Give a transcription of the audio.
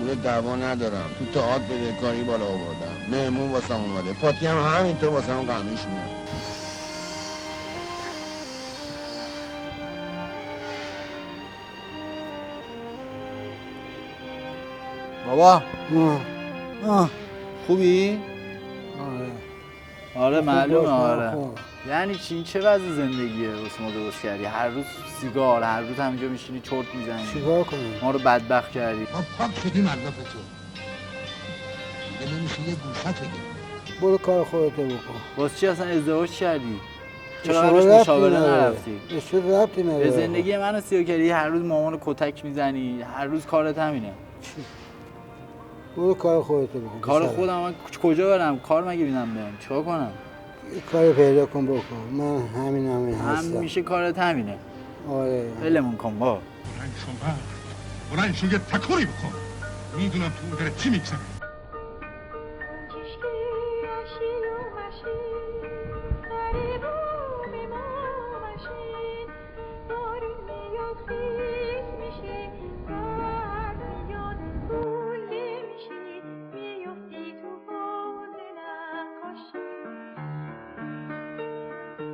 پول دعوا ندارم. تو تئاتر بدهکاری بالا آوردم. مهمون واسم اومده. پاتی هم همینطور واسم قمیش میاد. بابا خوبی؟ آره معلومه آره. یعنی چی؟ چه وضع زندگیه واسه ما درست کردی؟ هر روز سیگار، هر روز همینجا میشینی چرت میزنی. چیکار کنی؟ ما رو بدبخت کردی. ما پاک شدیم از لطف تو. دیگه نمیشه یه گوشت بگیم. برو کار خودتو بکن. واسه چی اصلا ازدواج کردی؟ چرا قبلش مشاوره نرفتی؟ چه ربطی نداره؟ به زندگی منو سیاه کردی. هر روز مامانو کتک میزنی، هر روز کارت همینه. برو کار خودتو بکن. کار خودم من کجا برم؟ کار مگه بینم برم؟ چیکار کنم؟ یه کاری پیدا کن بکن. من همین هستم. همیشه کارت همینه. آره. ولمون کن با. بلند شو یه تکوری بکن. میدونم تو اون داره چی میگذره.